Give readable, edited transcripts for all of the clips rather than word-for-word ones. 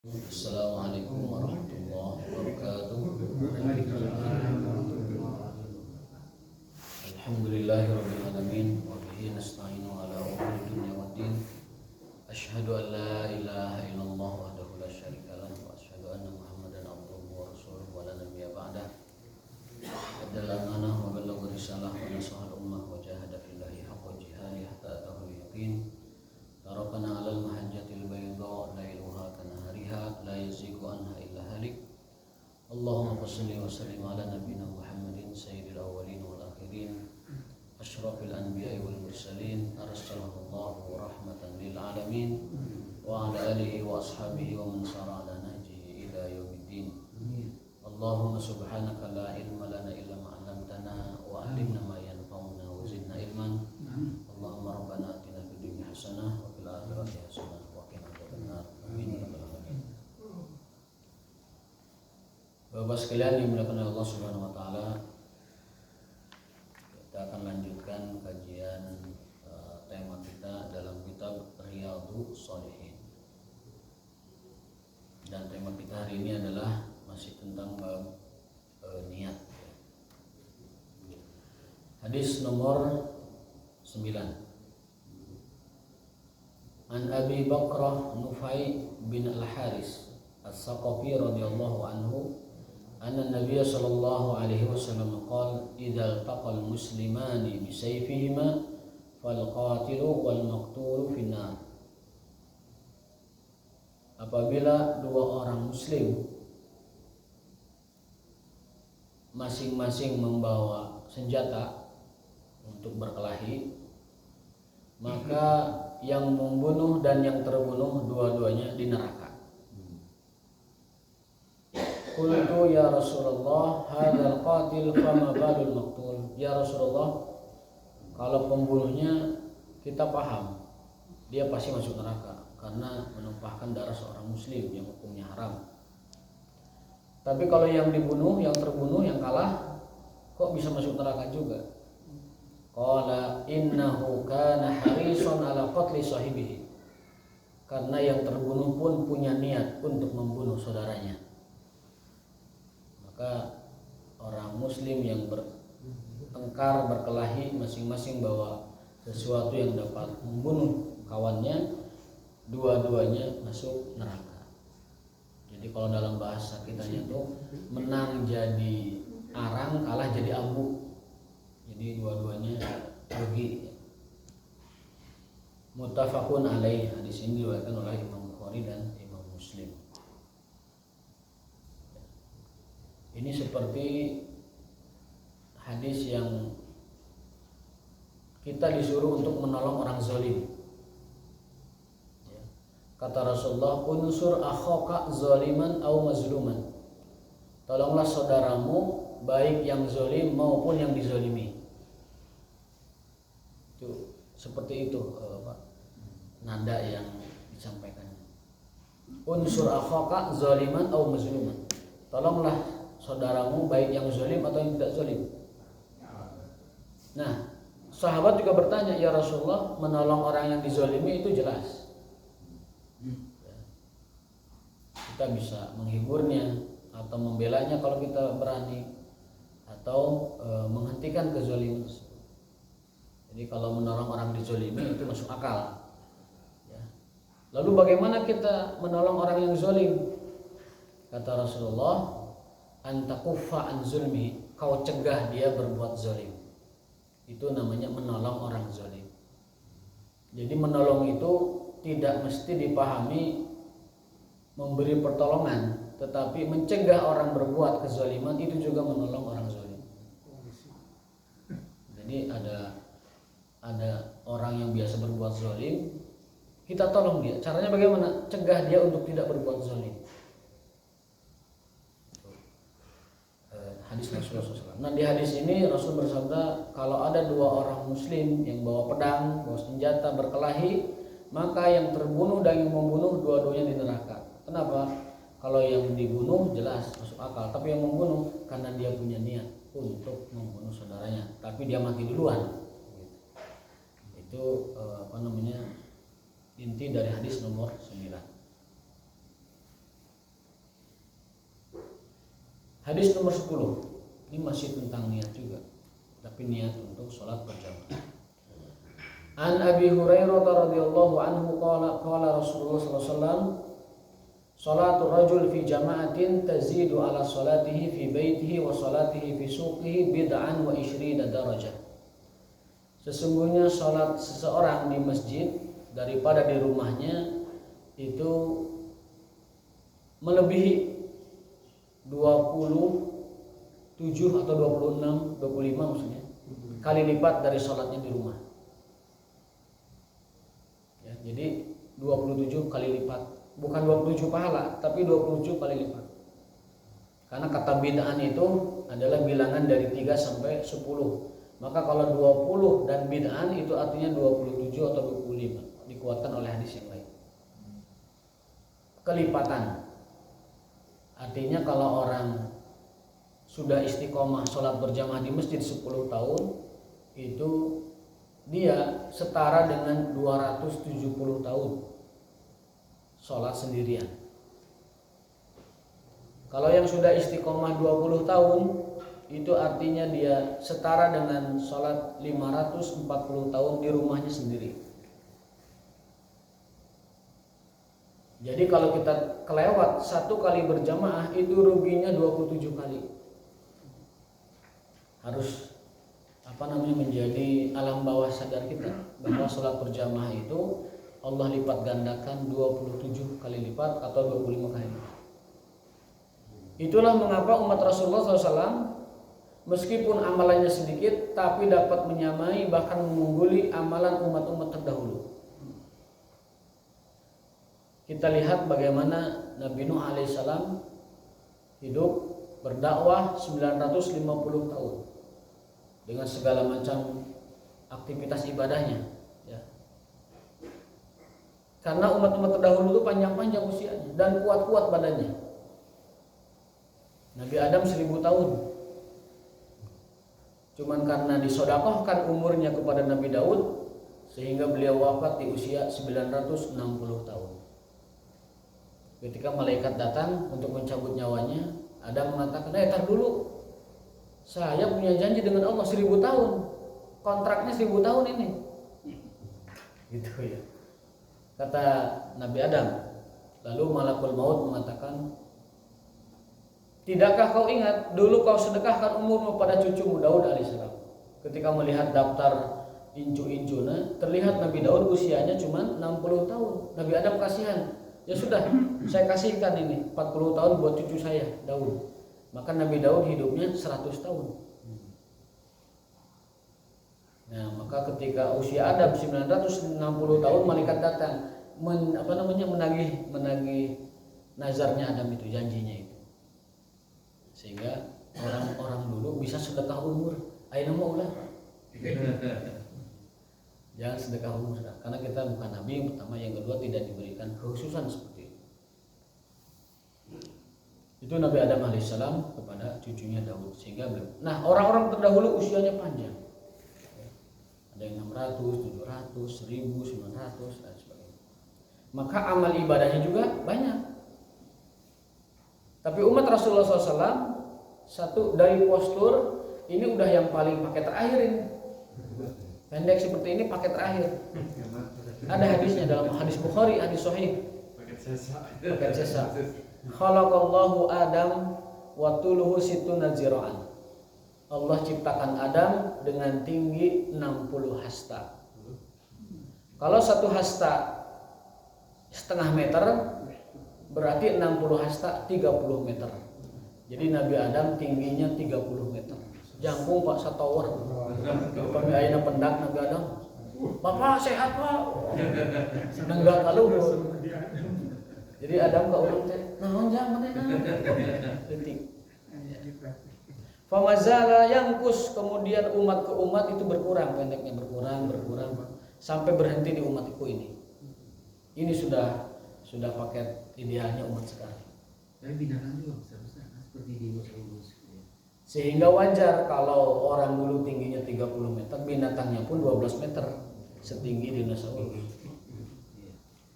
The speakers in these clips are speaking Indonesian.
Assalamualaikum warahmatullahi wabarakatuh. Alhamdulillahirabbil alamin wa bihi nasta'inu ala umuri dunya waddin. Asyhadu an la ilaha illallah wahdahu la syarika lah wa asyhadu anna Muhammadan abduhu wa rasuluhu wa la nabiyya ba'dah. Adalla amanah wa ballagha risalah wa nasaha al-ummah wa jahada fillahi haqqa jihadihi hatta atahul yaqin. Tarakana 'alal mahajjatil bayda lailuha kanahariha la yazigu anha illa halik. Allahumma shalli wa sallim ala nabiyyina Muhammadin sayyidil awwalin wal akhirin asyrafil anbiya'i wal mursalin arsalahu Allahu rahmatan lil alamin wa ala alihi wa ashabihi wa man sara ala nahjihi ila yaumiddin. Allahumma subhanaka la ilma lana illa ma 'allamtana wa 'allimna ma yanfa'una wa zidna ilman. Allahumma rabbana atina fid dunya hasanah wa fil akhirati hasanah wa qina adzabannar. Amin ya rabbal alamin. Bapak sekalian yang dimuliakan oleh Allah Subhanahu wa taala, kita akan lanjutkan kajian tema kita dalam kitab Riyadhus Shalihin. Dan tema kita hari ini adalah masih tentang bab niat. Hadis nomor 9. An Abi Bakrah Nufai bin Al-Haris As-Saqafi radhiyallahu anhu anna Nabiy sallallahu alaihi wasallam qala idza taqal muslimani bi sayfihima fal qatilu wal maqtulu finnar. Apabila dua orang muslim masing-masing membawa senjata untuk berkelahi, maka yang membunuh dan yang terbunuh dua-duanya di neraka. Qultu ya Rasulullah hadzal qatil fama balul maqtul. Ya Rasulullah, kalau pembunuhnya kita paham dia pasti masuk neraka karena menumpahkan darah seorang muslim yang hukumnya haram. Tapi kalau yang dibunuh, yang terbunuh, yang kalah, kok bisa masuk neraka juga? Qala innahu kana harisan ala qatli sahibihi. Karena yang terbunuh pun punya niat untuk membunuh saudaranya. Maka orang muslim yang bertengkar, berkelahi, masing-masing bawa sesuatu yang dapat membunuh kawannya, dua-duanya masuk neraka. Jadi kalau dalam bahasa kita itu menang jadi arang, kalah jadi abu. Jadi dua-duanya rugi. Muttafaqun alaih. Hadis ini diriwayatkan oleh Imam Bukhari dan Imam Muslim. Ini seperti hadis yang kita disuruh untuk menolong orang zalim. Kata Rasulullah, unsur akhaka zaliman au mazluman. Tolonglah saudaramu baik yang zalim maupun yang dizalimi. Itu seperti itu Pak, nada yang disampaikan. Unsur akhaka zaliman au mazluman. Tolonglah saudaramu baik yang zalim atau yang tidak zalim. Nah, sahabat juga bertanya, ya Rasulullah, menolong orang yang dizalimi itu jelas. Kita bisa menghiburnya atau membelanya kalau kita berani, atau menghentikan kezaliman. Jadi kalau menolong orang dizalimi itu masuk akal. Ya. Lalu bagaimana kita menolong orang yang zalim? Kata Rasulullah, antakuffa an zulmi, kau cegah dia berbuat zalim. Itu namanya menolong orang zalim. Jadi menolong itu tidak mesti dipahami memberi pertolongan, tetapi mencegah orang berbuat kezaliman itu juga menolong orang zalim. Jadi ada orang yang biasa berbuat zalim, kita tolong dia. Caranya bagaimana? Cegah dia untuk tidak berbuat zalim. Hadis Rasulullah SAW. Nah, di hadis ini Rasul bersabda, kalau ada dua orang muslim yang bawa pedang, bawa senjata, berkelahi, maka yang terbunuh dan yang membunuh dua-duanya di neraka. Kenapa? Kalau yang dibunuh jelas masuk akal, tapi yang membunuh karena dia punya niat untuk membunuh saudaranya, tapi dia mati duluan. Itu inti dari hadis nomor 9. Hadis nomor 10. Ini masih tentang niat juga, tapi niat untuk sholat berjamaah. An Abi Hurairah radhiyallahu anhu qala Rasulullah sallallahu alaihi wasallam salatul rajul fi jama'atin tazidu ala salatihi fi baitihi wa salatihi fi suqihi bid'an wa 20 darajah. Sesungguhnya salat seseorang di masjid daripada di rumahnya itu melebihi 27 atau 26, 25 maksudnya kali lipat dari salatnya di rumah. Ya, jadi 27 kali lipat, bukan 27 pahala, tapi 27 kali lipat. Karena kata bid'an itu adalah bilangan dari 3 sampai 10. Maka kalau 20 dan bid'an itu artinya 27 atau 25. Dikuatkan oleh hadis yang lain. Kelipatan. Artinya kalau orang sudah istiqomah sholat berjamaah di masjid 10 tahun, itu dia setara dengan 270 tahun sholat sendirian. Kalau yang sudah istiqomah 20 tahun, itu artinya dia setara dengan sholat 540 tahun di rumahnya sendiri. Jadi kalau kita kelewat 1 kali berjamaah, itu ruginya 27 kali. Harus menjadi alam bawah sadar kita bahwa sholat berjamaah itu Allah lipat gandakan 27 kali lipat atau 25 kali lipat. Itulah mengapa umat Rasulullah SAW meskipun amalannya sedikit tapi dapat menyamai bahkan mengungguli amalan umat-umat terdahulu. Kita lihat bagaimana Nabi Nuh alaihissalam hidup berdakwah 950 tahun dengan segala macam aktivitas ibadahnya, ya. Karena umat-umat terdahulu itu panjang-panjang usianya dan kuat-kuat badannya. Nabi Adam 1000 tahun. Cuman karena disodakohkan umurnya kepada Nabi Daud sehingga beliau wafat di usia 960 tahun. Ketika malaikat datang untuk mencabut nyawanya, Adam mengatakan, tar dulu, saya punya janji dengan Allah 1000 tahun, kontraknya 1000 tahun ini. Gitu ya. Kata Nabi Adam. Lalu malakul maut mengatakan, tidakkah kau ingat dulu kau sedekahkan umurmu pada cucumu Daud alaihissalam? Ketika melihat daftar incu-incuna, terlihat Nabi Daud usianya cuma 60 tahun. Nabi Adam kasihan. Ya sudah, saya kasihkan ini 40 tahun buat cucu saya Daud. Maka Nabi Daud hidupnya 100 tahun. Nah, maka ketika usia Adam 960 tahun, malaikat datang menagih nazarnya Adam itu, janjinya itu. Sehingga orang-orang dulu bisa sedekah umur. Aina maulah. Jangan sedekah umur, karena kita bukan nabi yang pertama, yang kedua tidak diberikan kekhususan seperti itu. Itu Nabi Adam alaihissalam kepada cucunya Daud, sehingga nah orang-orang terdahulu usianya panjang. Ada yang 600, 700, 1000, 900 dan sebagainya. Maka amal ibadahnya juga banyak. Tapi umat Rasulullah SAW satu dari postur ini udah yang paling pakai terakhir ini. Pendek seperti ini pakai terakhir. Ada hadisnya dalam hadis Bukhari, hadis sahih. Paket sesa. Khalaqallahu Adam wa tuluhu situna zira'an. Allah ciptakan Adam dengan tinggi 60 hasta. Kalau 1 hasta setengah meter, berarti 60 hasta 30 meter. Jadi Nabi Adam tingginya 30 meter. Jangkung Pak Satower. Kami ayeuna pendak Nabi Adam. Bapak sehat Pak. Nenggak kaluhur. Jadi Adam ka urang teh, naon jang manehna? Detik. Famazala yangkus, kemudian umat ke umat itu berkurang, pendeknya berkurang sampai berhenti di umatku ini. Ini sudah paket idealnya umat sekarang. Tapi binatang juga besar-besar seperti di Muslim. Sehingga wajar kalau orang dulu tingginya 30 meter, binatangnya pun 12 meter setinggi dinosaurus.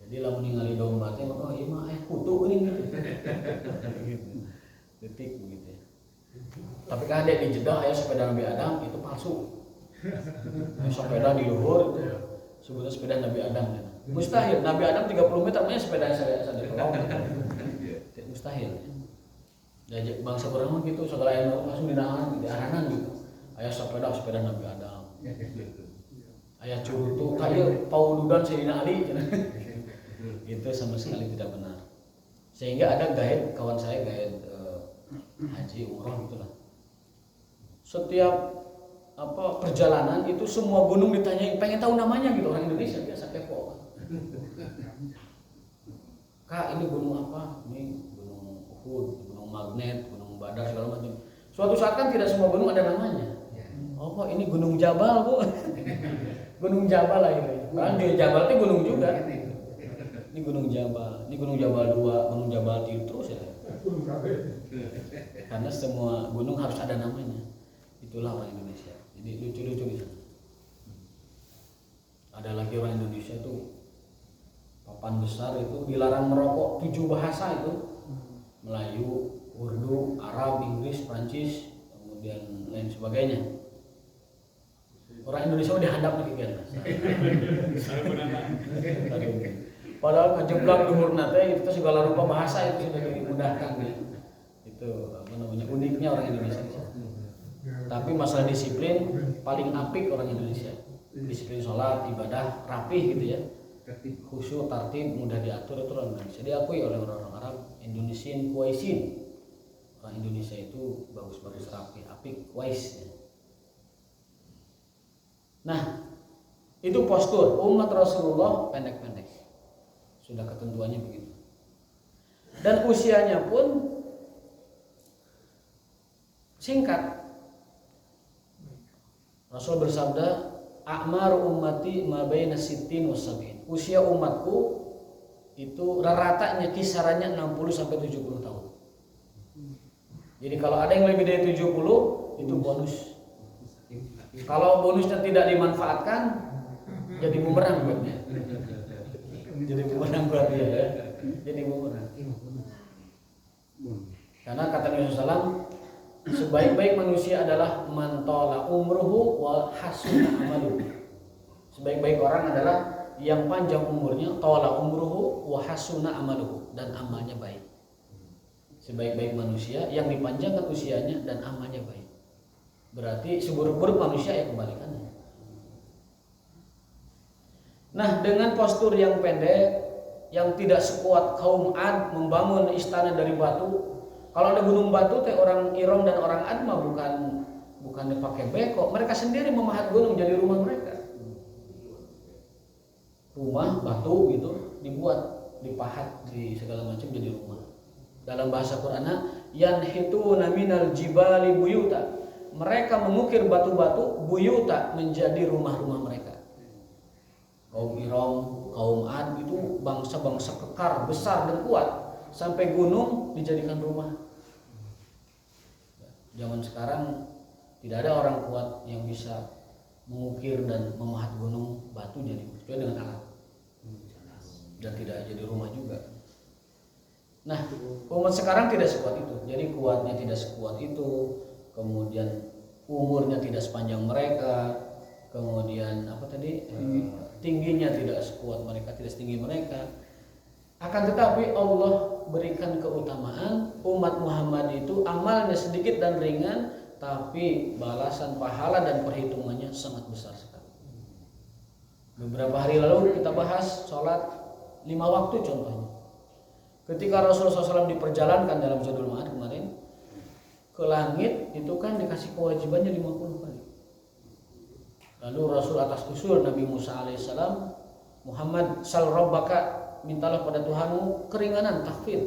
Jadi lamun ningali domba teh oh ieu mah kutu geuning gitu. Detik begitu ya. Tapi kan ada di Jeddah aya sepeda Nabi Adam itu palsu. Sepeda di luhur itu sebutnya sepeda Nabi Adam. Mustahil Nabi Adam 30 meter punya sepeda saya mustahil. Jadi bangsa orang gitu segala yang langsung di arahan gitu. Aya sepeda Nabi Adam. Aya curutu kayu paududan Sayyidina Ali. Itu sama sekali tidak benar. Sehingga ada guide kawan saya guide haji umroh gitulah. Setiap perjalanan itu semua gunung ditanyain, pengen tahu namanya gitu. Orang Indonesia biasa kepo. Kak, ini gunung apa? Ini gunung Uhud, gunung Magnet, gunung Badar segala macam. Suatu saat kan tidak semua gunung ada namanya. Oh, kok ini Gunung Jabal, Bu? Gunung Jabal lah ini. Kan Jabal itu gunung juga. Ini Gunung Jabal, ini Gunung Jabal 2, Gunung Jabal 3 terus ya. Karena semua gunung harus ada namanya. Itulah orang Indonesia. Jadi lucu-lucu gitu. Ada lagi orang Indonesia tuh papan besar itu dilarang merokok 7 bahasa itu. Melayu, Urdu, Arab, Inggris, Prancis, kemudian lain sebagainya. Orang Indonesia udah hadap nih kan. Padahal kejeblak luhur nate itu segala rupa bahasa itu sudah dimudahkan ya. Itu uniknya orang Indonesia. Tapi masalah disiplin paling apik orang Indonesia. Disiplin sholat, ibadah, rapih gitu ya. Khusyuk, tertib, mudah diatur itu orang Indonesia. Diakui oleh orang-orang Arab, Indonesian Kuwaisin. Orang Indonesia itu bagus-bagus rapi, apik, wise ya. Nah, itu postur umat Rasulullah pendek-pendek. Sudah ketentuannya begitu. Dan usianya pun singkat. Rasul bersabda, "A'maru ummati ma baina sittin wa sab'in." Usia umatku itu rata-ratanya kisarannya 60 sampai 70 tahun. Jadi kalau ada yang lebih dari 70 itu bonus. Kalau bonusnya tidak dimanfaatkan jadi bumerang buat dia. Jadi bumerang buat dia ya. Jadi bumerang. Karena kata Nabi SAW, sebaik-baik manusia adalah man tala umruhu wa hasuna amaluhu. Sebaik-baik orang adalah yang panjang umurnya, tala umruhu wa hasuna amaluhu, dan amalnya baik. Sebaik-baik manusia yang dipanjangkan usianya dan amalnya baik. Berarti seburuk-buruk manusia ya kebalikannya. Nah, dengan postur yang pendek, yang tidak sekuat kaum Ad membangun istana dari batu. Kalau ada gunung batu teh orang Iram dan orang Ad mah bukan dipakai beko, mereka sendiri memahat gunung jadi rumah mereka. Rumah batu gitu dibuat, dipahat di segala macam jadi rumah. Dalam bahasa Qur'annya, yanhituna minal jibali buyuta. Mereka mengukir batu-batu buyuta menjadi rumah-rumah mereka. Kaum Iram, kaum Ad itu bangsa-bangsa kekar, besar dan kuat, sampai gunung dijadikan rumah. Zaman sekarang tidak ada orang kuat yang bisa mengukir dan memahat gunung batu jadi kecuali dengan alat, dan tidak jadi rumah juga. Nah, umat sekarang tidak sekuat itu. Jadi kuatnya tidak sekuat itu, kemudian umurnya tidak sepanjang mereka, kemudian tingginya tidak sekuat mereka, tidak setinggi mereka. Akan tetapi Allah berikan keutamaan umat Muhammad itu amalnya sedikit dan ringan, tapi balasan pahala dan perhitungannya sangat besar sekali. Beberapa hari lalu kita bahas sholat 5 waktu contohnya. Ketika Rasulullah SAW diperjalankan dalam Zadul Ma'ad kemarin ke langit, itu kan dikasih kewajibannya 50 kali. Lalu Rasul atas usul Nabi Musa alaihissalam, Muhammad sal rabbaka, mintalah pada Tuhanmu keringanan, takhfif.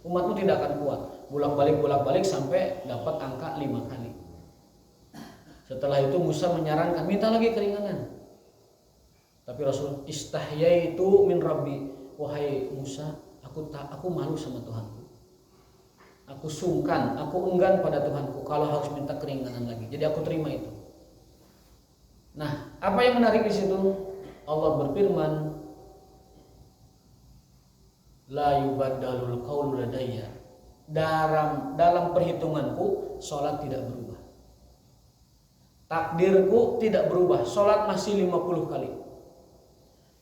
Umatmu tidak akan kuat. Bolak-balik sampai dapat angka 5 kali. Setelah itu Musa menyarankan minta lagi keringanan. Tapi Rasul istahyaitu min rabbi, wahai Musa, aku malu sama Tuhanku. Aku sungkan, aku enggan pada Tuhanku kalau harus minta keringanan lagi. Jadi aku terima itu. Nah, apa yang menarik di situ? Allah berfirman, la yubaddalul qaulu ladayya dalam perhitunganku sholat tidak berubah. Takdirku tidak berubah, sholat masih 50 kali.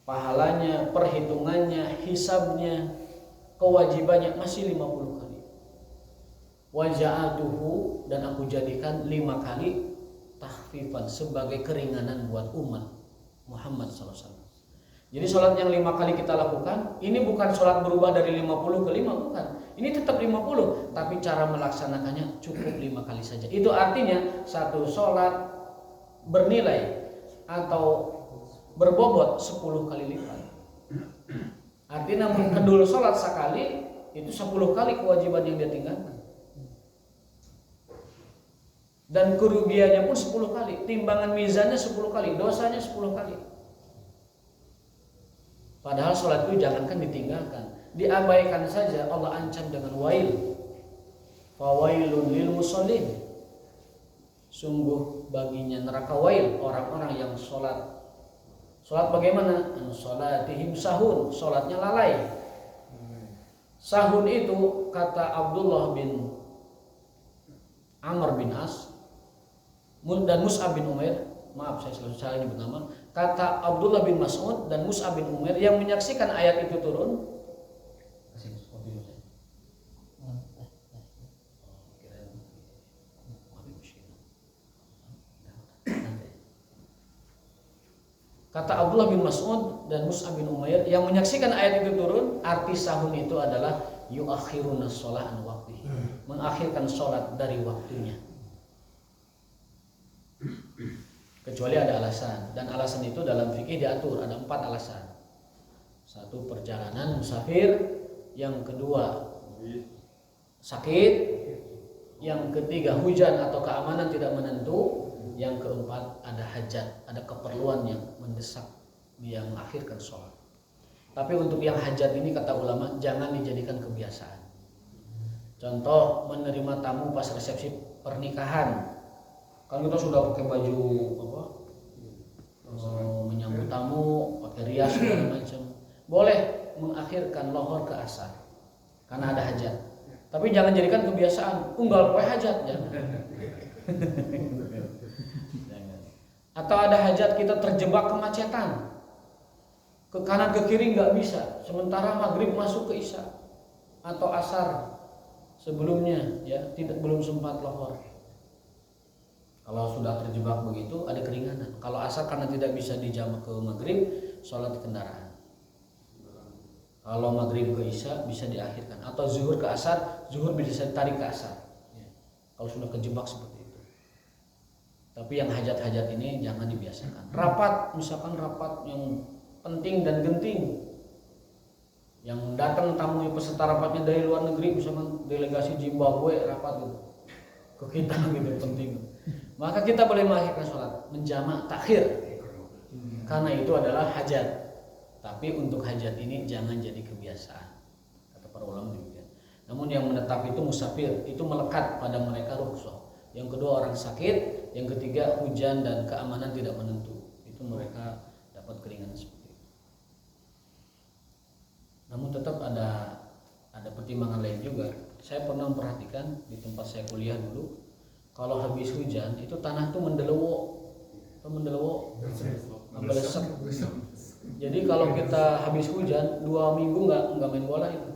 Pahalanya, perhitungannya, hisabnya, kewajibannya masih 50 kali. Waja'atuhu, dan aku jadikan 5 kali tahfifan sebagai keringanan buat umat Muhammad SAW. Jadi sholat yang 5 kali kita lakukan, ini bukan sholat berubah dari 50 ke 5, bukan. Ini tetap 50, tapi cara melaksanakannya cukup 5 kali saja. Itu artinya satu sholat bernilai atau berbobot 10 kali lipat. Artinya mengkedul sholat sekali, itu 10 kali kewajiban yang dia tinggalkan. Dan kerugiannya pun 10 kali, timbangan mizannya 10 kali, dosanya 10 kali. Padahal sholat itu jangankan ditinggalkan, diabaikan saja Allah ancam dengan wail. Fawailun lil musallin. Sungguh baginya neraka wail orang-orang yang sholat. Sholat bagaimana? Sholatihim sahun, sholatnya lalai. Sahun itu kata Abdullah bin Amr bin As dan Mus'ab bin Umair, maaf saya selalu salah nyebut nama, kata Abdullah bin Mas'ud dan Mus'ab bin Umair yang menyaksikan ayat itu turun. Kata Abdullah bin Mas'ud dan Mus'ab bin Umair yang menyaksikan ayat itu turun, arti sahun itu adalah yuakhiruna sholat an waktu, mengakhirkan sholat dari waktunya. Kecuali ada alasan, dan alasan itu dalam fikih diatur ada 4 alasan. 1, perjalanan musafir, yang kedua sakit, yang ketiga hujan atau keamanan tidak menentu, yang keempat ada hajat, ada keperluan yang mendesak dia mengakhirkan sholat. Tapi untuk yang hajat ini kata ulama jangan dijadikan kebiasaan. Contoh menerima tamu pas resepsi pernikahan, kan kita sudah pakai baju menyambut tamu, pakai rias segala macam. Boleh mengakhirkan lohor ke asar karena ada hajat. Tapi jangan jadikan kebiasaan, unggal poe hajat, jangan. Atau ada hajat kita terjebak kemacetan, ke kanan ke kiri nggak bisa, sementara maghrib masuk ke isya atau asar sebelumnya ya belum sempat lohor. Kalau sudah terjebak begitu ada keringanan. Kalau asar karena tidak bisa dijamak ke maghrib, sholat di kendaraan. Kalau maghrib ke isya bisa diakhirkan, atau zuhur ke asar, zuhur bisa ditarik ke asar. Kalau sudah kejebak seperti itu. Tapi yang hajat-hajat ini jangan dibiasakan. Rapat, misalkan rapat yang penting dan genting, yang datang tamu peserta rapatnya dari luar negeri, misalkan delegasi Zimbabwe rapat gitu, ke kita gitu penting. Maka kita boleh mengakhirkan sholat, menjamak takhir, karena itu adalah hajat. Tapi untuk hajat ini jangan jadi kebiasaan, kata para ulama demikian. Namun yang menetap itu musafir, itu melekat pada mereka rukhsah. Yang kedua orang sakit, yang ketiga hujan dan keamanan tidak menentu, itu mereka dapat keringanan seperti itu. Namun tetap ada pertimbangan lain juga. Saya pernah memperhatikan di tempat saya kuliah dulu, kalau habis hujan itu tanah tuh mendelewo, melesek. Jadi kalau kita habis hujan 2 minggu nggak main bola itu,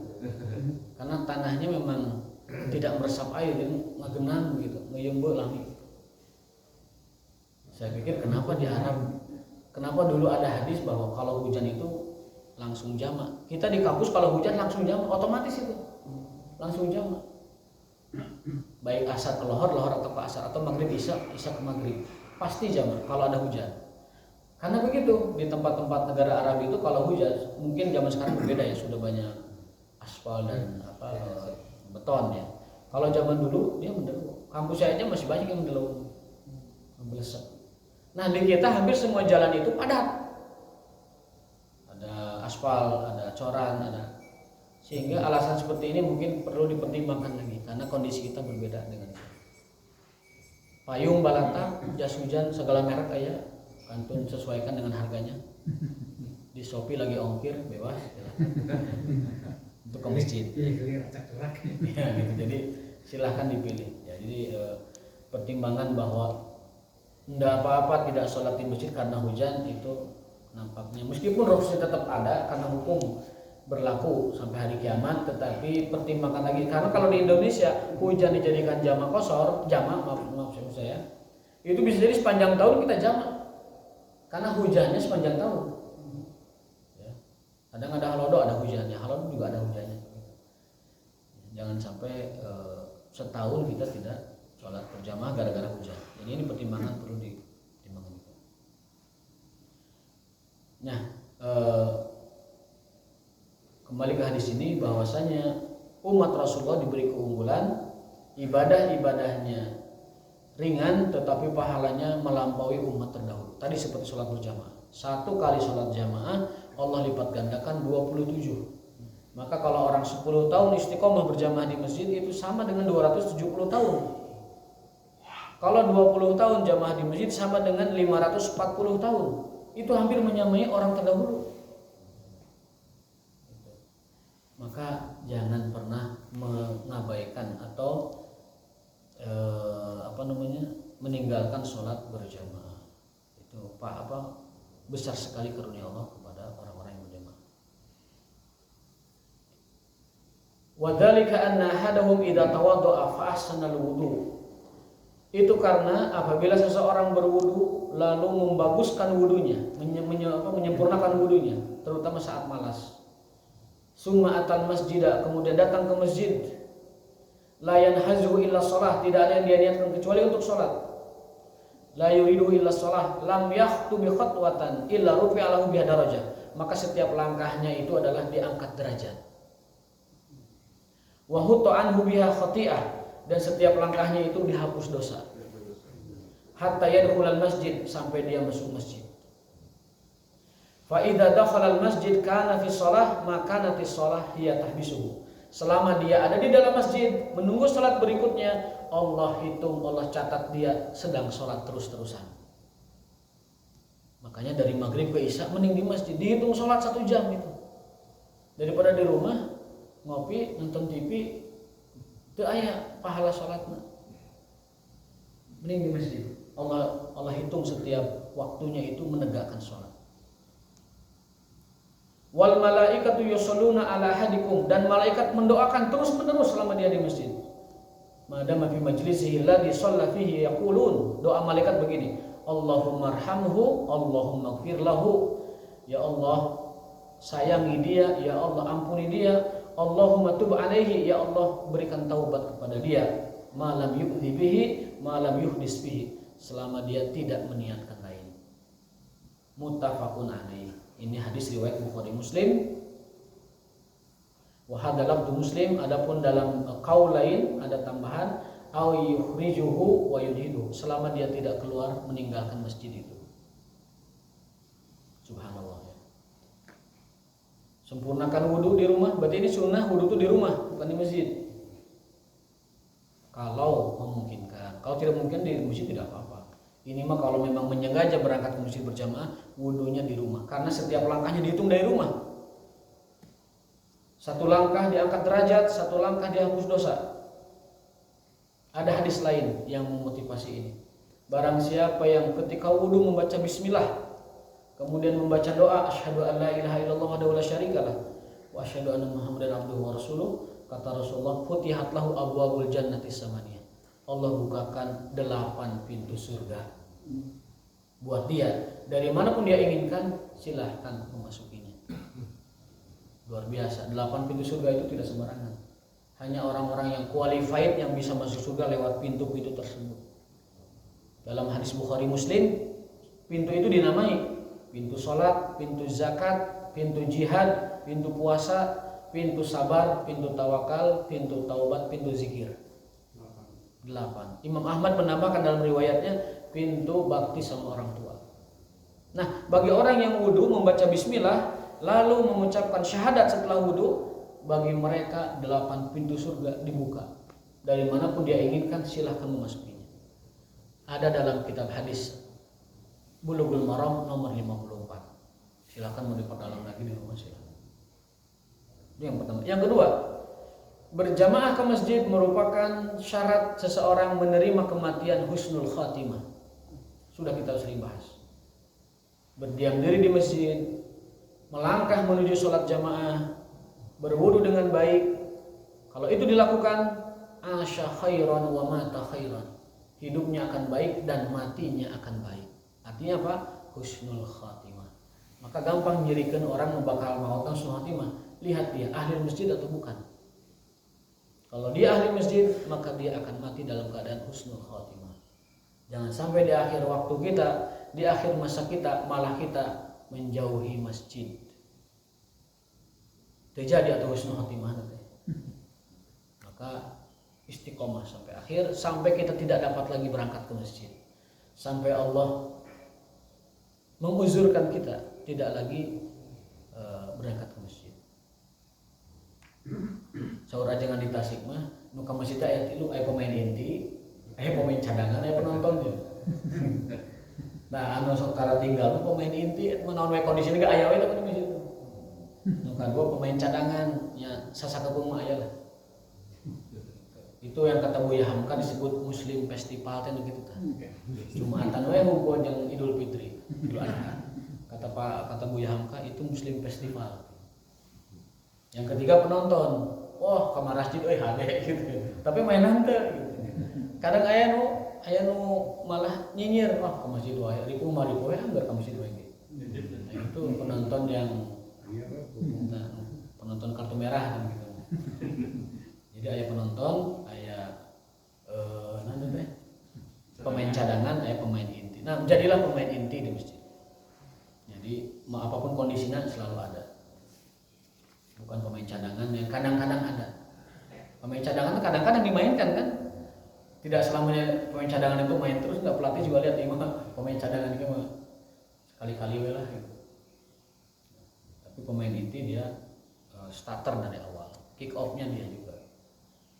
karena tanahnya memang tidak meresap air, jadi ngagenang begitu, ngeyembe lami. Saya pikir kenapa di Arab, kenapa dulu ada hadis bahwa kalau hujan itu langsung jamak. Kita di kampus kalau hujan langsung jamak, otomatis itu langsung jamak. Baik asar ke lohor atau ke asar, atau maghrib isya ke maghrib, pasti jamak kalau ada hujan. Karena begitu di tempat-tempat negara Arab itu kalau hujan, mungkin zaman sekarang berbeda ya, sudah banyak aspal dan beton ya. Kalau zaman dulu dia menderu. Kampus saya aja masih banyak yang menderu, membelesek. Nah di kita hampir semua jalan itu padat, ada aspal, ada coran, ada, sehingga alasan seperti ini mungkin perlu dipertimbangkan lagi karena kondisi kita berbeda dengan itu. Payung, balata, jas hujan segala merek kayak kantun sesuaikan dengan harganya. Di Shopee lagi ongkir bebas. untuk ke masjid. Pilih acak-acak. Ya, gitu. Jadi silahkan dipilih. Ya, jadi pertimbangan bahwa tidak apa-apa tidak sholat di masjid karena hujan itu nampaknya meskipun rukhsah tetap ada karena hukum berlaku sampai hari kiamat, tetapi pertimbangkan lagi karena kalau di Indonesia hujan dijadikan jamak kosor, maaf saya, itu bisa jadi sepanjang tahun kita jamak karena hujannya sepanjang tahun. Ya. Kadang ada halodo ada hujannya, halodo juga ada hujannya. Jangan sampai setahun kita tidak sholat berjamaah gara-gara hujan. Jadi ini pertimbangan perlu dipertimbangkan. Nah, kembali ke hadis ini bahwasanya umat Rasulullah diberi keunggulan, ibadah-ibadahnya ringan tetapi pahalanya melampaui umat terdahulu. Tadi seperti sholat berjamaah. 1 kali sholat jamaah Allah lipat gandakan 27. Maka kalau orang 10 tahun istiqomah berjamaah di masjid itu sama dengan 270 tahun. Kalau 20 tahun jamaah di masjid sama dengan 540 tahun. Itu hampir menyamai orang terdahulu. Maka jangan pernah mengabaikan atau meninggalkan sholat berjamaah. Itu besar sekali karunia Allah kepada orang-orang yang berjamaah. Wadzalika anna ahadahum idza tawaddaa fa ahsana al-wudu. Itu karena apabila seseorang berwudu lalu membaguskan wudunya, menyempurnakan wudunya, terutama saat malas. Summa atal masjidah, kemudian datang ke masjid. La yanhazu illa shalah, tidak ada yang dia niatkan kecuali untuk salat. La yuridu illa shalah, lam yakhtu bi khatwatan illa rufi'a lahu biha darajah. Maka setiap langkahnya itu adalah diangkat derajat. Wa hutta anhu biha khati'ah, dan setiap langkahnya itu dihapus dosa. Hatta yadkhulal masjid, sampai dia masuk masjid. Fa idza dakhala al masjid kana fi shalah, maka nanti shalah hiya tahbisuhu. Selama dia ada di dalam masjid menunggu salat berikutnya, Allah hitung, Allah catat dia sedang salat terus-terusan. Makanya dari maghrib ke isya mending di masjid, dihitung salat 1 jam itu. Daripada di rumah ngopi, nonton TV, teu aya pahala salatna. Mending di masjid. Allah hitung setiap waktunya itu menegakkan salat. Wal malaikatu yusholluna ala ahadikum, dan malaikat mendoakan terus-menerus selama dia di masjid. Madama fi majlisihi alladhi shalla fihi yaqulun, doa malaikat begini, Allahumma arhamhu, Allahumma ighfir lahu. Ya Allah, sayangi dia, ya Allah ampuni dia, Allahumma tub alaihi, ya Allah berikan taubat kepada dia, ma lam yu'dhi bihi, ma lam yuhdis bihi, selama dia tidak meniatkan lain. Muttafaqun alaihi. Ini hadis riwayat Bukhari Muslim. Wa hadza lafdhu Muslim, adapun dalam qaul lain ada tambahan au yukhrijuhu wa yudhidu, selama dia tidak keluar meninggalkan masjid itu. Subhanallah. Sempurnakan wudu di rumah, berarti ini sunnah wudu itu di rumah, bukan di masjid. Kalau memungkinkan, kalau tidak mungkin di masjid tidak apa-apa. Ini mah kalau memang menyengaja berangkat ke masjid berjamaah, wudunya di rumah. Karena setiap langkahnya dihitung dari rumah. 1 langkah diangkat derajat, 1 langkah dihapus dosa. Ada hadis lain yang memotivasi ini. Barang siapa yang ketika wudu membaca bismillah, kemudian membaca doa asyhadu an la ilaha illallah wahdahu la syarikalah wa asyhadu anna muhammadan abduhu wa rasuluh, kata Rasulullah, futihat lahu abwabul jannati samaniyah. Allah bukakan 8 pintu surga buat dia, dari manapun dia inginkan silahkan memasukinya. Luar biasa, 8 pintu surga itu tidak sembarangan. Hanya orang-orang yang qualified yang bisa masuk surga lewat pintu-pintu tersebut. Dalam hadis Bukhari Muslim, pintu itu dinamai pintu sholat, pintu zakat, pintu jihad, pintu puasa, pintu sabar, pintu tawakal, pintu taubat, pintu zikir. 8. Imam Ahmad menambahkan dalam riwayatnya pintu bakti sama orang tua. Nah, bagi orang yang wudu membaca bismillah lalu mengucapkan syahadat setelah wudu, bagi mereka 8 pintu surga dibuka. Dari manapun dia inginkan silahkan memasukinya. Ada dalam kitab hadis Bulughul Maram nomor 54. Silahkan mau diperdalam lagi di rumah silahkan. Itu yang pertama. Yang kedua, berjamaah ke masjid merupakan syarat seseorang menerima kematian husnul khatimah. Sudah kita sering bahas. Berdiam diri di masjid, melangkah menuju sholat jamaah, berwudu dengan baik. Kalau itu dilakukan, asya khairan wa mata khairan. Hidupnya akan baik dan matinya akan baik. Artinya apa? Husnul khatimah. Maka gampang nyirikan orang bakal maut husnul khatimah. Lihat dia ahli masjid atau bukan. Kalau dia ahli masjid, maka dia akan mati dalam keadaan husnul khatimah. Jangan sampai di akhir waktu kita, di akhir masa kita, malah kita menjauhi masjid. Terjadi atau husnul khatimah nanti. Maka istiqomah sampai akhir, sampai kita tidak dapat lagi berangkat ke masjid. Sampai Allah menguzurkan kita tidak lagi berangkat ke masjid. Saur aja ngan di Tasik mah nu ka masjid aya tilu, aya pemain inti, aya pemain cadangan, aya penontonnya. Nah, anu sok tara tinggal mah pemain inti menaon we kondisina ge aya we tapi di masjid. Nu kadua pemain cadangan nya sasakeung mah aya lah. Itu yang kata Buya Hamka disebut Muslim Festival teh gitu tah. Jumatan we ngumpul jeung Idul Fitri, Idul Adha. Kata Buya Hamka itu Muslim Festival. Yang ketiga penonton, wah kamar masjid hade gitu. Tapi mainan teh gitu. Kadang aya nu malah nyinyir, wah ke masjid wae, ribu we anggar ke masjid wae gitu. Nah, itu penonton yang penonton kartu merah kan gitu. Jadi aya penonton, aya pemain cadangan, aya pemain inti. Nah, jadilah pemain inti di masjid. Jadi apapun kondisinya selalu ada. Bukan pemain cadangan yang kadang-kadang ada. Pemain cadangan kadang-kadang dimainkan kan. Tidak selamanya pemain cadangan itu main terus, enggak, pelatih juga lihat ini mah pemain cadangan ini mah sekali-kali we lah gitu. Tapi pemain inti dia starter dari awal. Kick off-nya dia juga.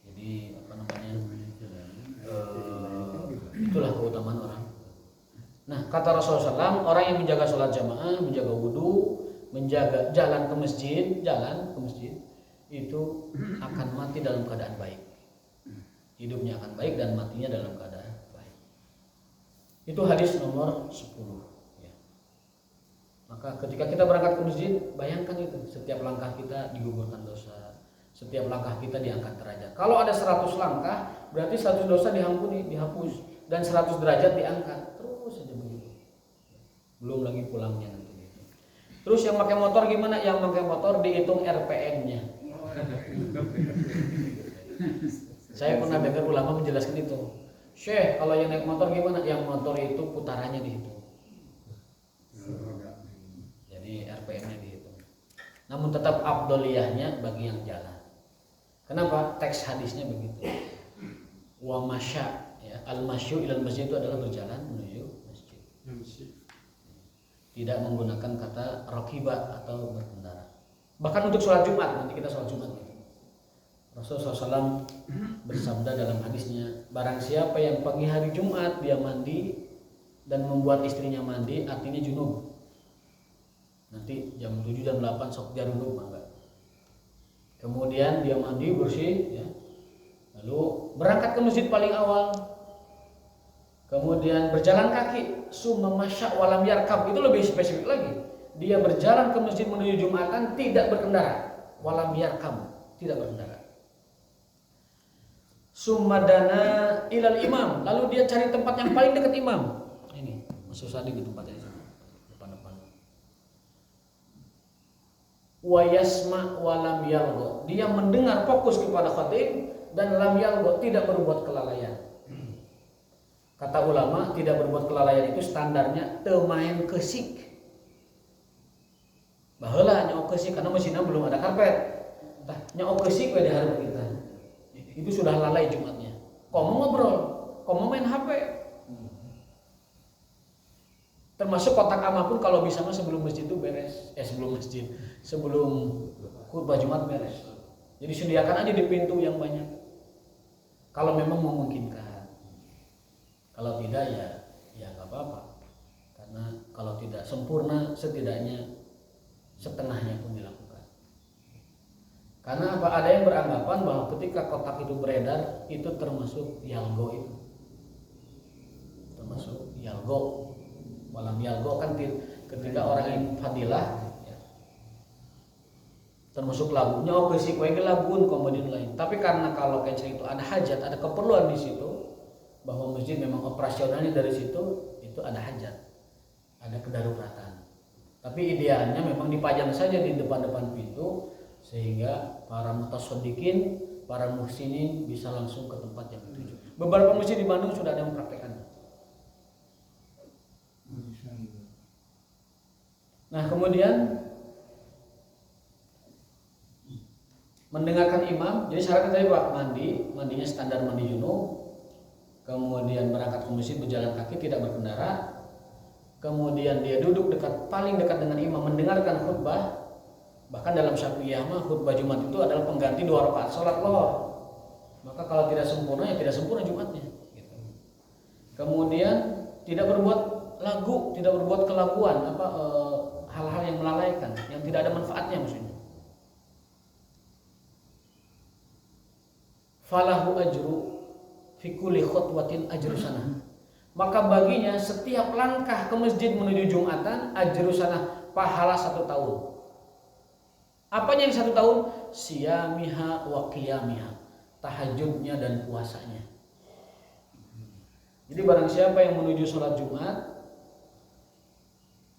Jadi apa namanya? Itulah keutamaan orang. Nah, kata Rasulullah SAW, orang yang menjaga sholat jamaah, menjaga wudu, menjaga jalan ke masjid, itu akan mati dalam keadaan baik. Hidupnya akan baik dan matinya dalam keadaan baik. Itu hadis nomor 10 ya. Maka ketika kita berangkat ke masjid, bayangkan itu, setiap langkah kita digugurkan dosa, setiap langkah kita diangkat derajat. Kalau ada 100 langkah, berarti 100 dosa diampuni, dihapus, dan 100 derajat diangkat. Terus saja begitu. Belum lagi pulangnya nanti. Terus yang pakai motor gimana? Yang pakai motor dihitung RPM-nya. Saya pernah dengar ulama menjelaskan itu. Syekh, kalau yang naik motor gimana? Yang motor itu putarannya dihitung. Jadi RPM-nya dihitung. Namun tetap afdoliyahnya bagi yang jalan. Kenapa? Teks hadisnya begitu. Wa masya, ya, al-masyu ilal masjid itu adalah berjalan menuju masjid. Tidak menggunakan kata rakiba atau berkendara. Bahkan untuk sholat Jumat, nanti kita sholat Jumat. Rasulullah SAW bersabda dalam hadisnya, barang siapa yang pagi hari Jumat dia mandi dan membuat istrinya mandi, artinya junub. Nanti jam 7 jam 8 sok jarunub enggak. Kemudian dia mandi bersih, ya. Lalu berangkat ke masjid paling awal. Kemudian berjalan kaki, summa masya walam yarkab, itu lebih spesifik lagi. Dia berjalan ke masjid menuju Jumatan tidak berkendara, walam yarkab, tidak berkendara. Summa dana ilal imam, lalu dia cari tempat yang paling dekat imam. Ini masuk tadi di tempatnya di depan-depan. Wa yasma walam yalgo, dia mendengar fokus kepada khatib dan lam yalgo, tidak berbuat kelalaian. Kata ulama, tidak berbuat kelalaian itu standarnya teu main kesik. Baheula nyaok kesik karena mesinnya belum ada karpet. Tah nyaok kesik we di hareup kita. Itu sudah lalai Jumatnya. Komo ngobrol, komo main HP. Termasuk kotak amal pun kalau bisa mah sebelum masjid itu beres. Sebelum khutbah Jumat beres. Jadi sediakan aja di pintu yang banyak. Kalau memang memungkinkan. Kalau tidak ya nggak apa-apa. Karena kalau tidak sempurna setidaknya setengahnya pun dilakukan. Karena apa? Ada yang beranggapan bahwa ketika kotak itu beredar itu termasuk yalgo itu. Termasuk yalgo. Malam yalgo kan ketika orang ini fadilah ya, termasuk lagunya oh kesik wae lagun kemudian lain. Tapi karena kalau kece itu ada hajat, ada keperluan di situ bahwa masjid memang operasionalnya dari situ itu ada hajat. Ada kedaruratan. Tapi idealnya memang dipajang saja di depan-depan pintu sehingga para mutasaddiqin, para muhsinin bisa langsung ke tempat yang dituju. Beberapa masjid di Bandung sudah ada yang mempraktekannya. Nah, kemudian mendengarkan imam, jadi syaratnya tadi Pak, mandinya standar mandi junub, kemudian berangkat ke masjid berjalan kaki tidak berkendara, kemudian dia duduk paling dekat dengan imam mendengarkan khutbah. Bahkan dalam Syafi'iyah mah khutbah Jumat itu adalah pengganti 2 rakaat salat lohor. Maka kalau tidak sempurna ya tidak sempurna Jumatnya. Gitu. Kemudian tidak berbuat lagu, tidak berbuat kelakuan, hal-hal yang melalaikan, yang tidak ada manfaatnya maksudnya. Falahu ajru fi kulli khutwatin ajru sanah. Maka baginya setiap langkah ke masjid menuju Jumatan ajru sanah, pahala 1 tahun. Apanya yang 1 tahun? Siyamiha wa qiyamiha, tahajudnya dan puasanya. Jadi barang siapa yang menuju sholat Jumat,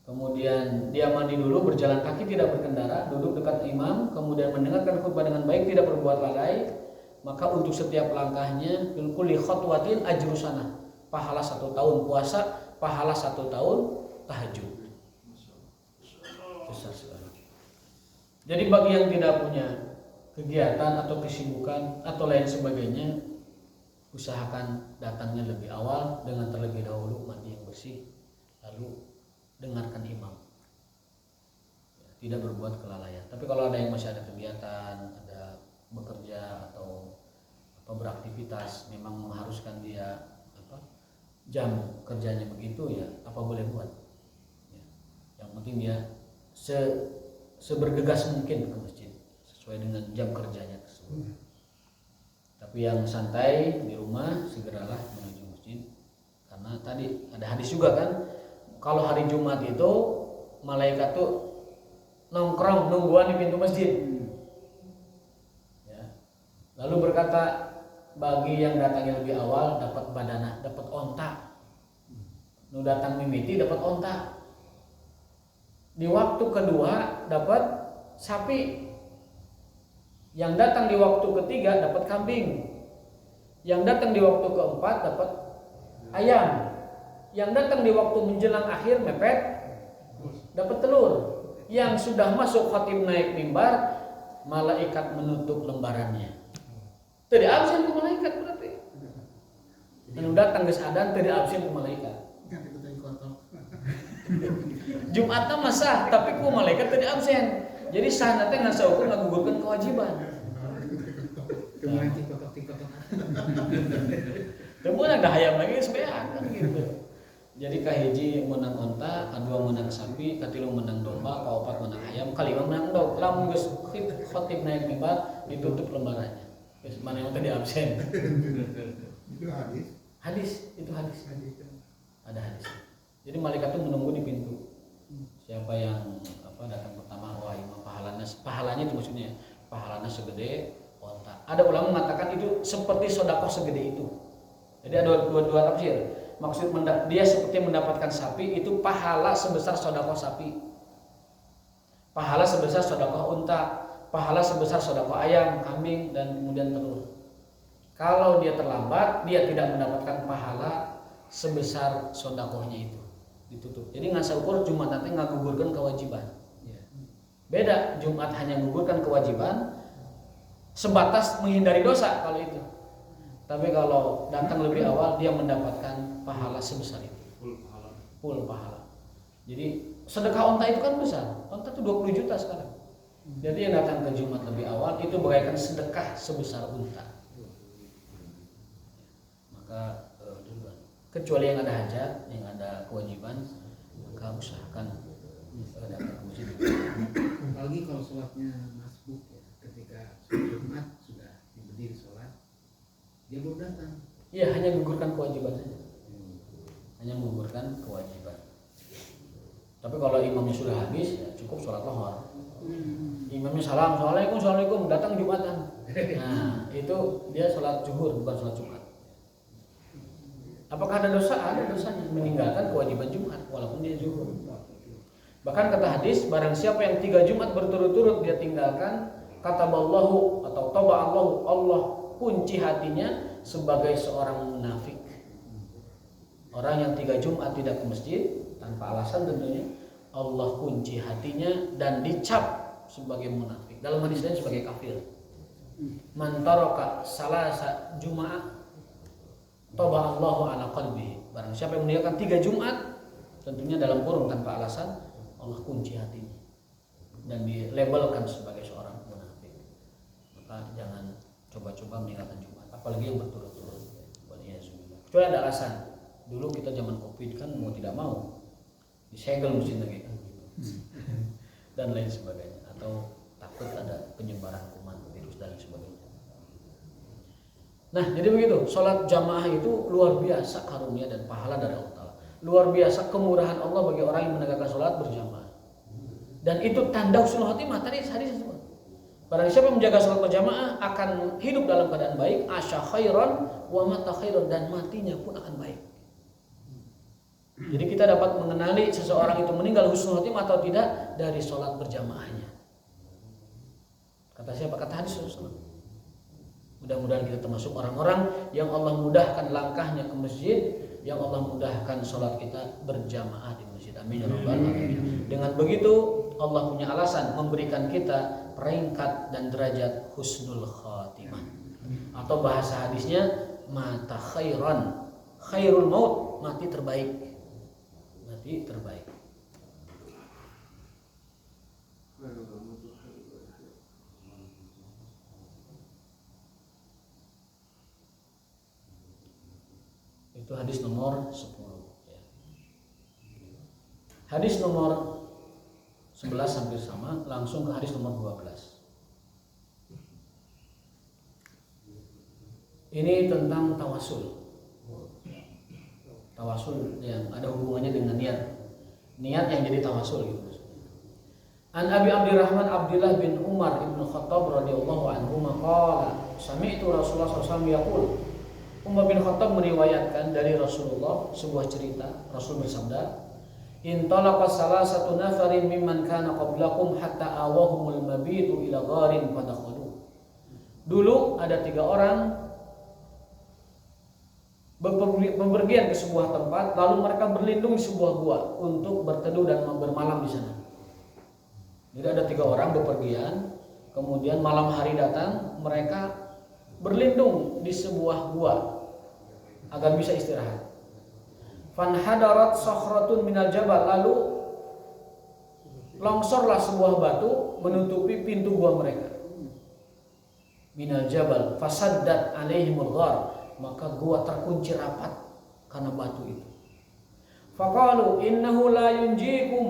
kemudian dia mandi dulu, berjalan kaki tidak berkendara, duduk dekat imam, kemudian mendengarkan khutbah dengan baik, tidak berbuat lalai, maka untuk setiap langkahnya kulli khutwatin ajru sanah, pahala 1 tahun puasa, pahala 1 tahun tahajud. Besar sekali. Jadi bagi yang tidak punya kegiatan atau kesibukan atau lain sebagainya, usahakan datangnya lebih awal dengan terlebih dahulu mandi yang bersih, lalu dengarkan imam. Tidak berbuat kelalaian. Tapi kalau ada yang masih ada kegiatan, ada bekerja atau beraktivitas, memang mengharuskan dia jam kerjanya begitu ya, apa boleh buat. Ya. Yang penting dia sebergegas mungkin ke masjid sesuai dengan jam kerjanya tersebut. Tapi yang santai di rumah segeralah menuju masjid, karena tadi ada hadis juga kan, kalau hari Jumat itu malaikat tuh nongkrong nungguan di pintu masjid. Ya. Lalu berkata, bagi yang datangnya lebih awal dapat badanah, dapat onta. Nu datang mimiti dapat onta. Di waktu kedua dapat sapi. Yang datang di waktu ketiga dapat kambing. Yang datang di waktu keempat dapat ayam. Yang datang di waktu menjelang akhir mepet dapat telur. Yang sudah masuk khatib naik mimbar, malaikat menutup lembarannya. Tadi absen ke malaikat berarti. Yang datang ke sadan tadi absen ke malaikat. Jumatnya masa, tapi ku malaikat tadi absen. Jadi sah nanti nggak saukur ngagugurkan kewajiban. Kemudian ada hayam lagi sebenarnya kan gitu. Jadi kahiji menang onta, kedua menang sapi, katilu menang domba, kaopat menang ayam, kalima menang dog. Lamun geus khatib naik mimbar ditutup lembarannya. Geus mana yang tadi absen. Itu hadis. Hadis, itu hadis. Ada hadis. Jadi malaikat itu menunggu di pintu. Siapa yang datang pertama, wah imam pahalanya itu maksudnya pahalanya segede onta. Ada ulama mengatakan itu seperti sedekah segede itu. Jadi ada dua tafsir. Maksud dia seperti mendapatkan sapi, itu pahala sebesar sedekah sapi, pahala sebesar sedekah unta, pahala sebesar sedekah ayam, kambing, dan kemudian telur. Kalau dia terlambat, dia tidak mendapatkan pahala sebesar sedekahnya itu, ditutup. Jadi ngasa ukur Jumat nanti ngagugurkan kewajiban. Beda, Jumat hanya menggugurkan kewajiban sebatas menghindari dosa kalau itu. Tapi kalau datang lebih awal, dia mendapatkan pahala sebesar itu. Full pahala. Jadi sedekah onta itu kan besar. Onta itu 20 juta sekarang. Jadi yang datang ke Jumat lebih awal itu bagaikan sedekah sebesar unta. Maka duluan. Kecuali yang ada hajat, yang ada kewajiban, maka usahakan datang ke masjid. Apalagi kalau sholatnya masbuk ya, ketika Jumat sudah berdiri sholat, dia belum datang. Iya, hanya menggugurkan kewajiban saja. Hanya menggugurkan kewajiban. Tapi kalau imamnya sudah habis, ya cukup sholat lohor. Imamnya salam, assalamualaikum, assalamualaikum, datang Jumatan. Nah, itu dia sholat zuhur bukan sholat Jumat. Apakah ada dosa? Ada dosanya meninggalkan kewajiban Jumat walaupun dia zuhur. Bahkan kata hadis, barang siapa yang 3 Jumat berturut-turut dia tinggalkan, kataballahu atau taba'allahu, Allah kunci hatinya sebagai seorang munafik. Orang yang 3 Jumat tidak ke masjid tanpa alasan tentunya, Allah kunci hatinya dan dicap sebagai munafik. Dalam hadis lain sebagai kafir. Man taraka salasa Jumat taba'allahu ala qalbihi. Barang siapa yang meninggalkan 3 Jumat, tentunya dalam kurung tanpa alasan, Allah kunci hatinya dan dilabelkan sebagai seorang munafik. Maka jangan coba-coba meninggalkan Jumat, apalagi yang berturut-turut. Kecuali ada alasan. Dulu kita zaman Covid kan mau tidak mau disegel mesin lagi kan gitu. Dan lain sebagainya, atau takut ada penyebaran kuman virus dan sebagainya. Nah, jadi begitu. Sholat jamaah itu luar biasa karunia dan pahala dari Allah. Luar biasa kemurahan Allah bagi orang yang menegakkan sholat berjamaah. Dan itu tanda husnul khotimah. Tadi hadis itu. Barang siapa yang menjaga sholat berjamaah akan hidup dalam keadaan baik, asya khairan wa mata khairan, dan matinya pun akan baik. Jadi kita dapat mengenali seseorang itu meninggal husnul khotimah atau tidak dari sholat berjamaahnya. Kata siapa? Kata hadis Rasulullah. Mudah-mudahan kita termasuk orang-orang yang Allah mudahkan langkahnya ke masjid, yang Allah mudahkan sholat kita berjamaah di masjid. Amin ya rabbal alamin. Dengan begitu Allah punya alasan memberikan kita peringkat dan derajat husnul khatimah. Atau bahasa hadisnya mata khairan, khairul maut, mati terbaik. Mati terbaik. Itu hadis nomor 10 ya. Hadis nomor 11 hampir sama, langsung ke hadis nomor 12. Ini tentang tawasul. Tawasul yang ada hubungannya dengan niat. Niat yang jadi tawasul gitu. An Abi Abdurrahman Abdullah bin Umar ibn Khattab radhiyallahu anhu maqala sami'tu Rasulullah SAW yaqul. Umar bin Khattab meriwayatkan dari Rasulullah sebuah cerita. Rasul bersabda, "Intalaqa salasatu nafarin mimman kana qablakum hatta awahumul mabitu ila gharin fadakhalu." Dulu ada 3 orang bepergian ke sebuah tempat, lalu mereka berlindung di sebuah gua untuk berteduh dan bermalam di sana. Jadi ada 3 orang bepergian, kemudian malam hari datang, mereka berlindung di sebuah gua agar bisa istirahat. Fanhadarat sakhratun minal jabal, lalu longsorlah sebuah batu menutupi pintu gua mereka. Minal jabal fasaddat alaihimul ghar, maka gua terkunci rapat karena batu itu. Faqalu innahu la yunjikum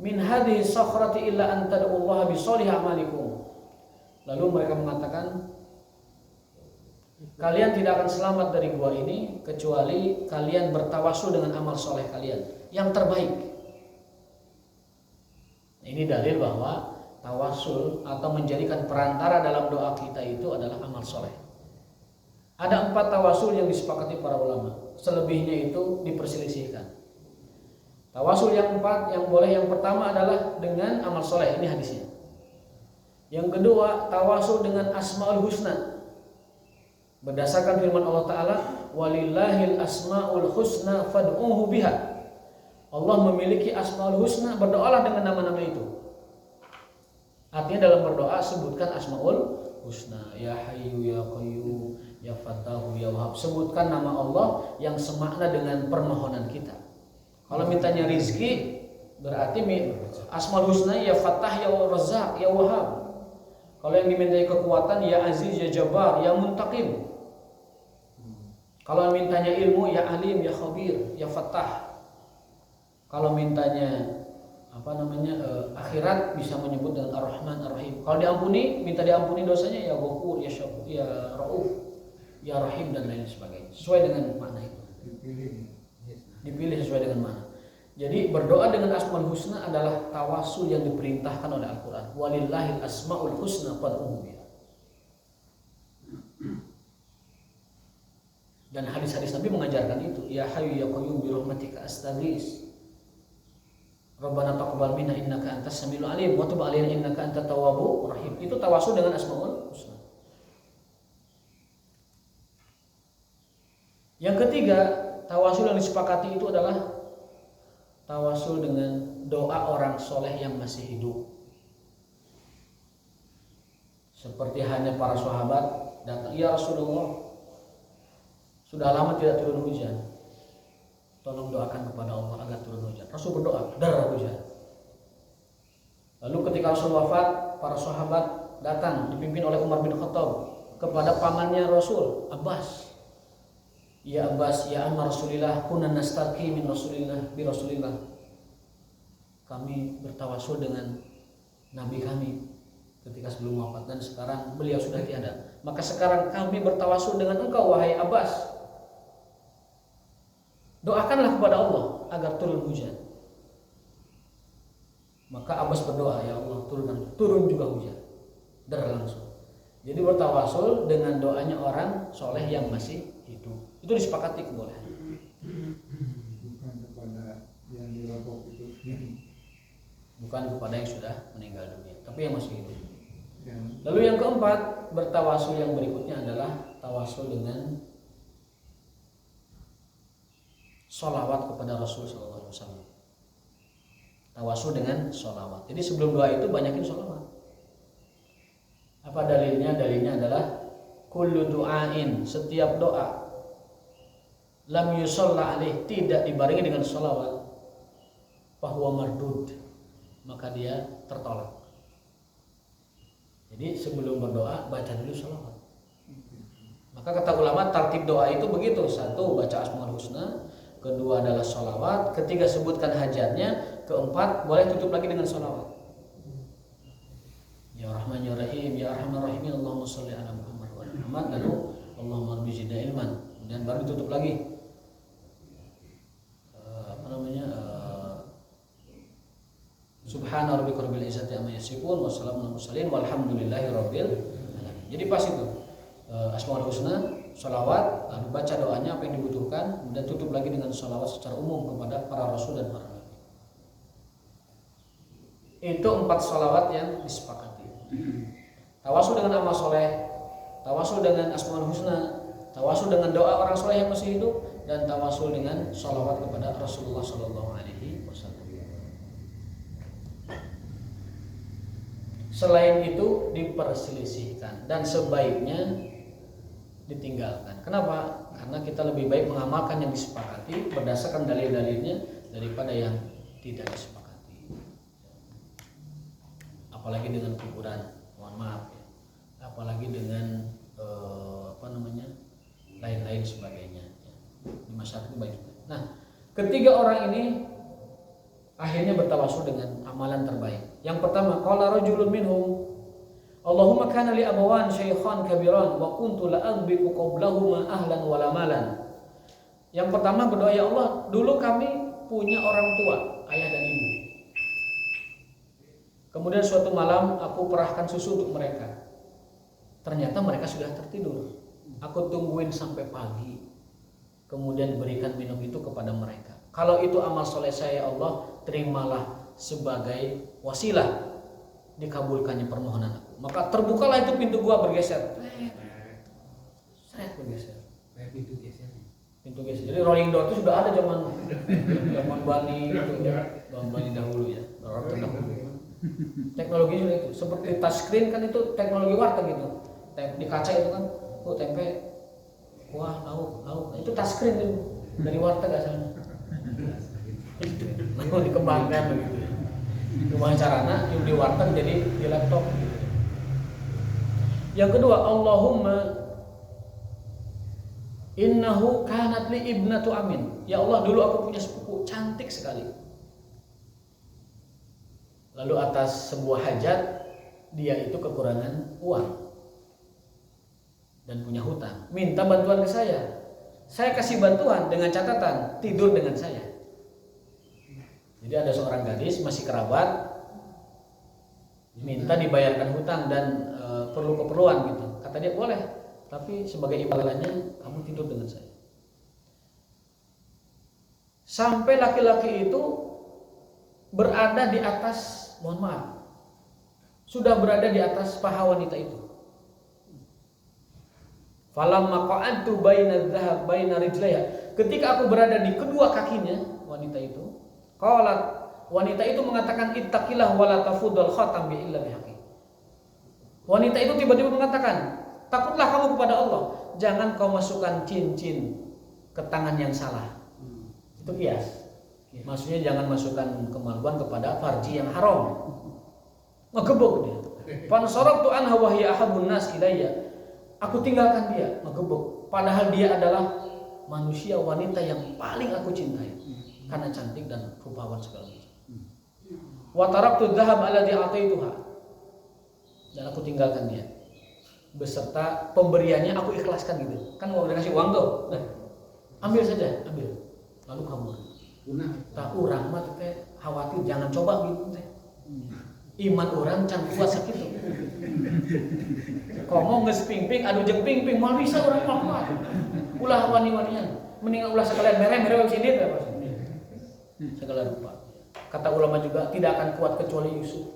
min hadhihi sakhrati illa an tad'ullaha bi shalih amalikum. Lalu mereka mengatakan, kalian tidak akan selamat dari gua ini kecuali kalian bertawasul dengan amal soleh kalian yang terbaik. Ini dalil bahwa tawasul atau menjadikan perantara dalam doa kita itu adalah amal soleh. Ada 4 tawasul yang disepakati para ulama. Selebihnya itu diperselisihkan. Tawasul yang 4 yang boleh, yang pertama adalah dengan amal soleh. Ini hadisnya. Yang kedua, tawasul dengan asmaul husna. Berdasarkan firman Allah Ta'ala, walillahil asma'ul husna fad'uhu biha. Allah memiliki asma'ul husna, berdoalah dengan nama-nama itu. Artinya dalam berdoa sebutkan asma'ul husna, ya hayyu ya qayyum, ya fatahu ya wahab. Sebutkan nama Allah yang semakna dengan permohonan kita. Kalau mintanya rizki, berarti asma'ul husna ya fatah ya razzaq ya wahab. Kalau yang dimintai kekuatan, ya aziz ya jabbar ya muntaqim. Kalau mintanya ilmu, ya alim, ya khabir, ya fatah. Kalau mintanya akhirat bisa menyebut dengan Ar-Rahman Ar-Rahim. Kalau diampuni, minta diampuni dosanya ya Ghafur, ya Syakur, ya Rauf, ya Rahim dan lain sebagainya. Sesuai dengan makna itu. Dipilih sesuai dengan makna. Jadi berdoa dengan Asmaul Husna adalah tawasul yang diperintahkan oleh Al-Qur'an. Walillahil asmaul husna fad'uhu biha. Dan hadis-hadis Nabi mengajarkan itu. Ya Hayyu ya Qayyum bi rahmatika astaghits. Rabbana taqabbal minna innaka antas samiul alim wa tub alaina innaka antat tawwabur rahim. Itu tawasul dengan Asmaul Husna. Yang ketiga, tawasul yang disepakati itu adalah tawasul dengan doa orang soleh yang masih hidup. Seperti hanya para sahabat datang, ya Rasulullah, sudah lama tidak turun hujan, tolong doakan kepada Allah agar turun hujan. Rasul berdoa, dar hujan. Lalu ketika Rasul wafat, para sahabat datang dipimpin oleh Umar bin Khattab kepada pamannya Rasul, Abbas. Ya Abbas, ya amma Rasulillah, kunna nastaqi min Rasulillah bi Rasulillah. Kami bertawasul dengan Nabi kami ketika sebelum wafat dan sekarang beliau sudah tiada. Maka sekarang kami bertawasul dengan engkau wahai Abbas. Doakanlah kepada Allah agar turun hujan. Maka Abbas berdoa, ya Allah turun juga hujan. Der langsung. Jadi bertawasul dengan doanya orang soleh yang masih hidup. Itu disepakati keboleh. Bukan kepada yang dirokok itu. Bukan kepada yang sudah meninggal dunia, tapi yang masih hidup. Yang Lalu yang keempat, bertawasul yang berikutnya adalah tawasul dengan sholawat kepada Rasul SAW. Tawasul dengan sholawat. Jadi sebelum doa itu banyakin sholawat. Apa dalilnya? Dalilnya adalah kullu du'ain, setiap doa lam yusalla alaih, tidak dibarengi dengan sholawat, fahuwa mardud, maka dia tertolak. Jadi sebelum berdoa baca dulu sholawat. Maka kata ulama tartib doa itu begitu: satu, baca Asmaul Husna; kedua adalah sholawat; ketiga, sebutkan hajatnya; keempat, boleh tutup lagi dengan sholawat. Ya Rahman ya Rahim, ya Arhamar Rahimin, Allahumma sholli ala Muhammad wa ala Muhammad, lalu Allahumma rabbi zidna ilman, kemudian baru ditutup lagi. Subhana rabbika rabbil izzati amma yasifun wa salamun alal mursalin walhamdulillahi rabbil alamin. Jadi pas itu Asmaul Husna, sholawat, lalu baca doanya apa yang dibutuhkan, kemudian tutup lagi dengan sholawat secara umum kepada para rasul dan para nabi. Itu 4 sholawat yang disepakati. Tawasul dengan amal soleh, tawasul dengan Asmaul Husna, tawasul dengan doa orang soleh yang masih hidup, dan tawasul dengan sholawat kepada Rasulullah Sallallahu Alaihi Wasallam. Selain itu diperselisihkan dan sebaiknya ditinggalkan. Kenapa? Karena kita lebih baik mengamalkan yang disepakati berdasarkan dalil-dalilnya daripada yang tidak disepakati. Apalagi dengan kuburan, mohon maaf ya. Apalagi dengan lain-lain sebagainya ya. Di masyarakat baik. Nah, ketiga orang ini akhirnya bertawasul dengan amalan terbaik. Yang pertama, qala rajulun minhum, Allahumma kana li abawan syaikhan kabiran wa kuntu la adbiqu qablahuma ahlan wa lamalan. Yang pertama berdoa, ya Allah, dulu kami punya orang tua, ayah dan ibu. Kemudian suatu malam aku perahkan susu untuk mereka. Ternyata mereka sudah tertidur. Aku tungguin sampai pagi. Kemudian berikan minum itu kepada mereka. Kalau itu amal soleh saya, ya Allah, terimalah sebagai wasilah dikabulkannya permohonan aku. Maka terbukalah itu pintu gua bergeser. Seret bergeser. Pintu geser. Pintu geser. Jadi rolling door itu sudah ada zaman Bani gitu ya. Zaman Bani dahulu ya. Orang terdahulu. Teknologi sudah itu. Seperti touchscreen kan itu teknologi warteg gitu. Di kaca itu kan, tempe, kuah, lauk. Itu touchscreen itu dari warteg asalnya. Mau dikembangkan begitu. Rumah carana di warteg jadi di laptop gitu. Yang kedua, Allahumma innahu kanat li ibnatu amin. Ya Allah, dulu aku punya sepupu cantik sekali. Lalu atas sebuah hajat dia itu kekurangan uang dan punya hutang, minta bantuan ke saya. Saya kasih bantuan dengan catatan tidur dengan saya. Jadi ada seorang gadis masih kerabat minta dibayarkan hutang dan perlu keperluan gitu. Kata dia boleh, tapi sebagai imbalannya kamu tidur dengan saya. Sampai laki-laki itu berada di atas, mohon maaf, sudah berada di atas paha wanita itu. Falamma qa'adtu baina dhahab baina rijlaiha, ketika aku berada di kedua kakinya wanita itu, qalat, wanita itu mengatakan ittaqillah wala tafudul khatam bi illa bihaqqi. Wanita itu tiba-tiba mengatakan, takutlah kamu kepada Allah, jangan kau masukkan cincin ke tangan yang salah. Itu kias. Maksudnya jangan masukkan kemaluan kepada farji yang haram. Ngegebuk dia. Fansarabtu anha wa hiya ahabbun nas ilayya. Aku tinggalkan dia, ngegebuk. Padahal dia adalah manusia wanita yang paling aku cintai karena cantik dan rupawan segala macam. Wa taraktu dhahab alladhi ataituha. Dan aku tinggalkan dia beserta pemberiannya, aku ikhlaskan gitu. Kan udah kasih uang tuh. Nah, ambil saja, ambil. Lalu kabur. Tak urang mah teh khawatir jangan coba gitu teh. Iman orang can kuat sakitu. Komo geus ping-ping adu jeung ping-ping moal bisa urang mah kuat. Ulah wani-wanian, mendingan ulah sekalian mere-mere we sidit apa. Segala rupa. Kata ulama juga tidak akan kuat kecuali Yusuf.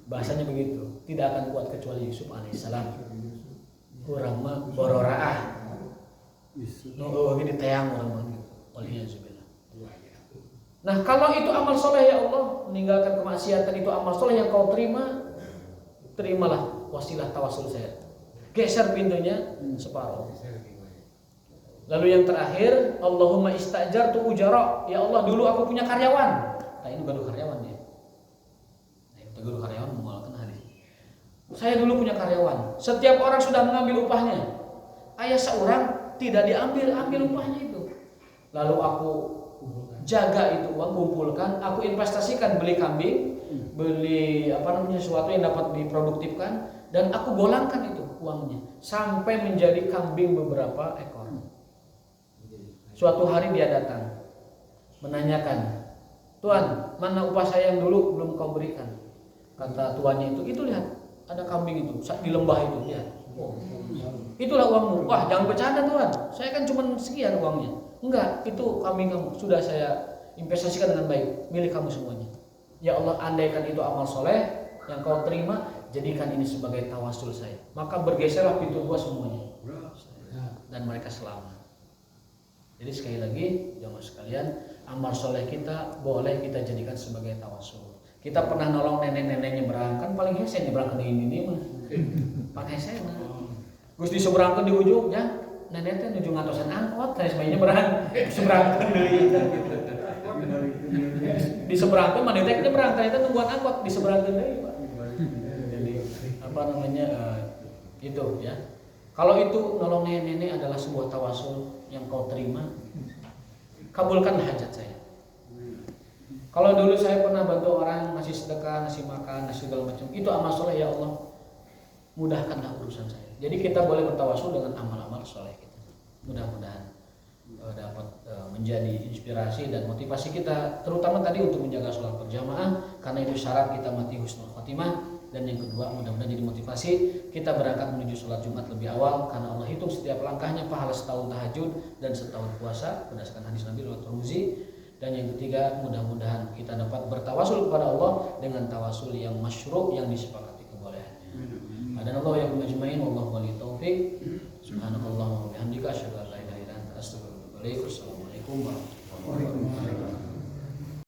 Bahasanya begitu, tidak akan kuat kecuali Yusuf alaihissalam. Urang mah bororaah. No gini teang urang mah gitu. Waliyahzubillah. Nah, kalau itu amal soleh ya Allah, meninggalkan kemaksiatan itu amal soleh yang kau terima, terimalah wasilah tawasul saya. Geser pintunya separuh. Lalu yang terakhir, Allahumma istajartu ujara. Ya Allah, dulu aku punya karyawan. Nah, ini gaduh karyawan dia. Nah, itu gaduh karyawan mengualkan hadis. Saya dulu punya karyawan. Setiap orang sudah mengambil upahnya. Ayah seorang tidak ambil upahnya itu. Lalu aku jaga itu uang, kumpulkan, aku investasikan, beli kambing, beli sesuatu yang dapat diproduktifkan, dan aku golangkan itu uangnya sampai menjadi kambing beberapa ekor. Suatu hari dia datang menanyakan, Tuan, mana upah saya yang dulu belum kau berikan? Kata tuannya itu lihat ada kambing itu di lembah itu, lihat. Itulah uangmu. Wah, jangan bercanda Tuan, saya kan cuma sekian uangnya. Enggak, itu kambing kamu sudah saya investasikan dengan baik, milik kamu semuanya. Ya Allah, andaikan itu amal soleh yang kau terima, jadikan ini sebagai tawasul saya. Maka bergeserlah pintu gua semuanya, dan mereka selamat. Jadi sekali lagi, jamaah sekalian, amal soleh kita boleh kita jadikan sebagai tawasul. Kita pernah nolong nenek-nenek nyebrang, kan paling hese nyebrang ke ini mah, pakai hese. Gus di seberang di ujung, ya. Nenek teh nuju ngatosan angkot, saya sebenarnya seberangkeun deui gitu. Di seberangkeun mah nenek nyebrang, ternyata nungguan angkot di seberangkeun deui, Pak. Jadi itu ya. Kalau itu nolong nenek adalah sebuah tawasul yang kau terima, kabulkan hajat saya. Kalau dulu saya pernah bantu orang ngasih sedekah, ngasih makan, ngasih segala macam, itu amal soleh ya Allah, mudahkanlah urusan saya. Jadi kita boleh bertawasul dengan amal-amal soleh kita. Mudah-mudahan dapat menjadi inspirasi dan motivasi kita, terutama tadi untuk menjaga sholat berjamaah, karena itu syarat kita mati husnul khotimah. Dan yang kedua, mudah-mudahan jadi motivasi kita berangkat menuju sholat Jumat lebih awal, karena Allah hitung setiap langkahnya pahala setahun tahajud dan setahun puasa berdasarkan hadis Nabi riwayat Tirmidzi. Dan yang ketiga, mudah-mudahan kita dapat bertawasul kepada Allah dengan tawasul yang masyru', yang disepakati kebolehannya. Dan Allah yang majma'in, wallahu wali taufiq. Subhanallah wa bihamdika asyhadu an la ilaha illa anta astaghfiruka wa atubu ilaik. Assalamualaikum warahmatullahi wabarakatuh.